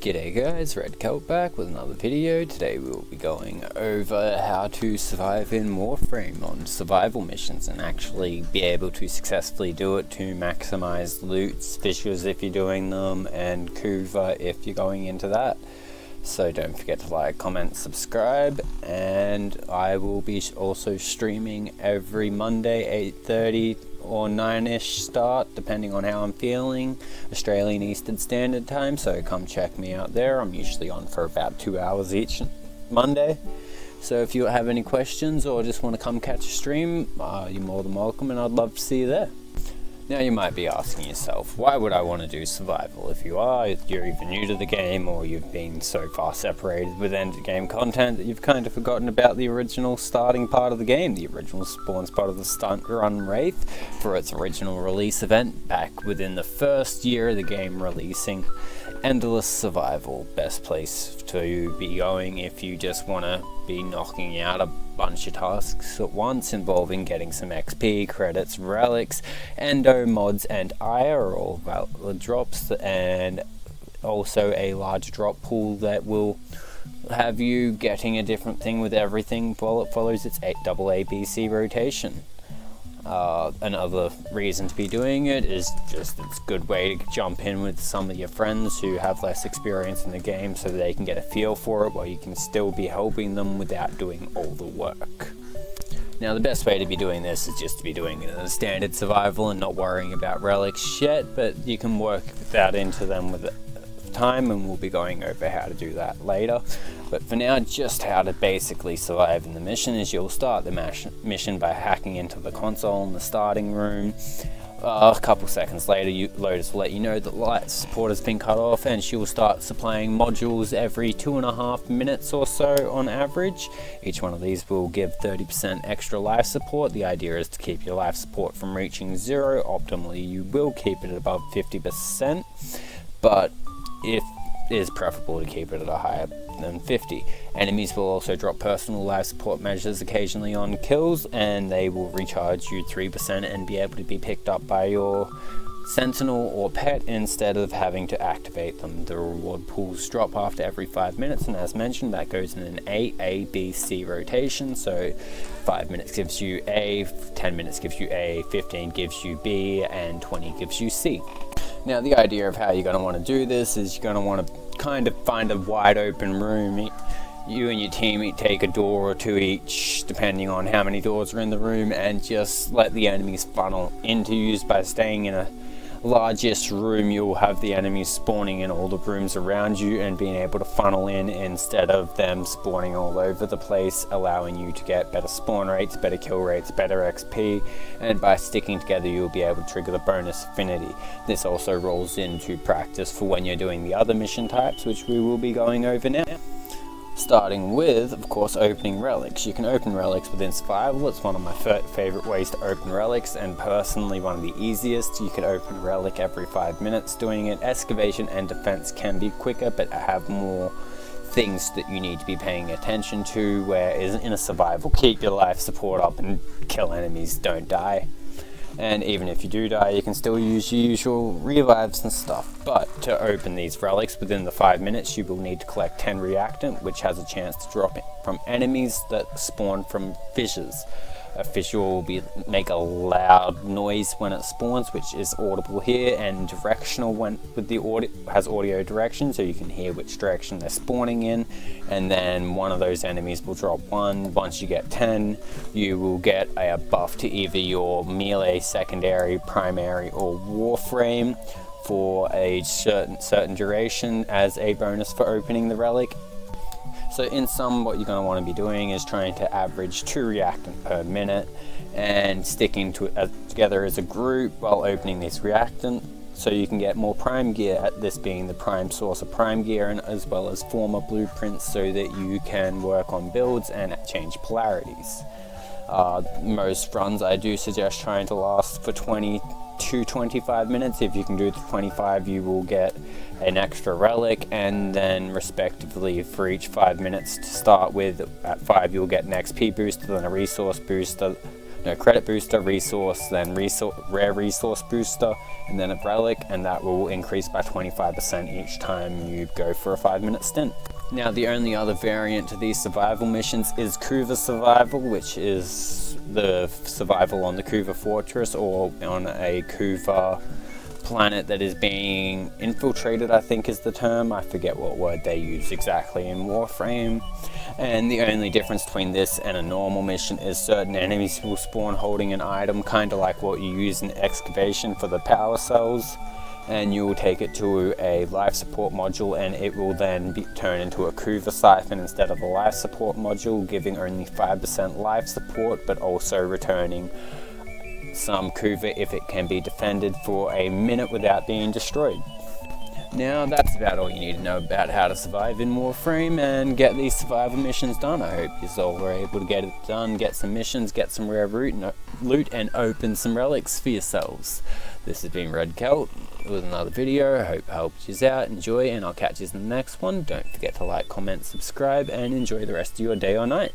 G'day guys, Red Celt back with another video. Today we'll be going over how to survive in Warframe on survival missions and actually be able to successfully do it to maximize loots, fissures if you're doing them, and Kuva if you're going into that. So don't forget to like, comment, subscribe, and I will be also streaming every Monday 8:30 or 9ish start, depending on how I'm feeling, Australian Eastern Standard Time, so come check me out there. I'm usually on for about 2 hours each Monday, so if you have any questions or just want to come catch a stream, you're more than welcome, and I'd love to see you there. Now you might be asking yourself, why would I want to do survival? If you're either new to the game or you've been so far separated with end game content that you've kind of forgotten about the original starting part of the game, the original spawns part of the Stunt Run Wraith for its original release event back within the first year of the game releasing. Endless survival, best place to be going if you just want to be knocking out a bunch of tasks at once involving getting some XP, credits, relics, endo mods, and Aya are all valid drops, and also a large drop pool that will have you getting a different thing with everything while it follows its double ABC rotation. Another reason to be doing it is just it's a good way to jump in with some of your friends who have less experience in the game so they can get a feel for it while you can still be helping them without doing all the work. Now the best way to be doing this is just to be doing it in a standard survival and not worrying about relics yet, but you can work that into them with time, and we'll be going over how to do that later. But for now, just how to basically survive in the mission is you'll start the mission by hacking into the console in the starting room. A couple seconds later, Lotus will let you know that light support has been cut off, and she will start supplying modules every 2.5 minutes or so on average. Each one of these will give 30% extra life support. The idea is to keep your life support from reaching 0. Optimally, you will keep it above 50%, but it is preferable to keep it at a higher than 50. Enemies will also drop personal life support measures occasionally on kills, and they will recharge you 3% and be able to be picked up by your sentinel or pet instead of having to activate them. The reward pools drop after every 5 minutes, and as mentioned, that goes in an A, B, C rotation. So 5 minutes gives you A, 10 minutes gives you A, 15 gives you B, and 20 gives you C. Now the idea of how you're going to want to do this is you're going to want to kind of find a wide open room. You and your team take a door or two each, depending on how many doors are in the room, and just let the enemies funnel into you. By staying in a largest room, you'll have the enemies spawning in all the rooms around you and being able to funnel in instead of them spawning all over the place, allowing you to get better spawn rates, better kill rates, better XP, and by sticking together you'll be able to trigger the bonus affinity. This also rolls into practice for when you're doing the other mission types, which we will be going over now. Starting with, of course, opening relics. You can open relics within survival. It's one of my favorite ways to open relics, and personally one of the easiest. You can open a relic every 5 minutes doing it. Excavation and defense can be quicker, but have more things that you need to be paying attention to, whereas in a survival, keep your life support up and kill enemies, don't die. And even if you do die, you can still use your usual revives and stuff. But to open these relics within the 5 minutes, you will need to collect 10 reactant, which has a chance to drop it from enemies that spawn from fissures. A fissure will make a loud noise when it spawns, which is audible here, and directional with the audio has audio direction, so you can hear which direction they're spawning in. And then one of those enemies will drop 1. Once you get 10, you will get a buff to either your melee, secondary, primary, or Warframe for a certain duration as a bonus for opening the relic. So in sum, what you're going to want to be doing is trying to average 2 reactant per minute and sticking together as a group while opening this reactant, so you can get more prime gear, this being the prime source of prime gear, and as well as former blueprints so that you can work on builds and change polarities. Most runs I do suggest trying to last for 20 to 25 minutes. If you can do it to 25, you will get an extra relic, and then respectively for each 5 minutes to start with. At 5 you'll get an XP boost, then a resource boost, credit booster, resource, then rare resource booster, and then a relic, and that will increase by 25% each time you go for a 5-minute stint. Now, the only other variant to these survival missions is Kuva survival, which is the survival on the Kuva fortress or on a Kuva planet that is being infiltrated, I think is the term. I forget what word they use exactly in Warframe. And the only difference between this and a normal mission is certain enemies will spawn holding an item, kind of like what you use in excavation for the power cells, and you will take it to a life support module, and it will then turn into a Kuva siphon instead of a life support module, giving only 5% life support, but also returning some Kuva if it can be defended for a minute without being destroyed. Now, that's about all you need to know about how to survive in Warframe and get these survival missions done. I hope you all were able to get it done, get some missions, get some rare loot, and open some relics for yourselves. This has been Red Celt with another video. I hope it helped you out. Enjoy, and I'll catch you in the next one. Don't forget to like, comment, subscribe, and enjoy the rest of your day or night.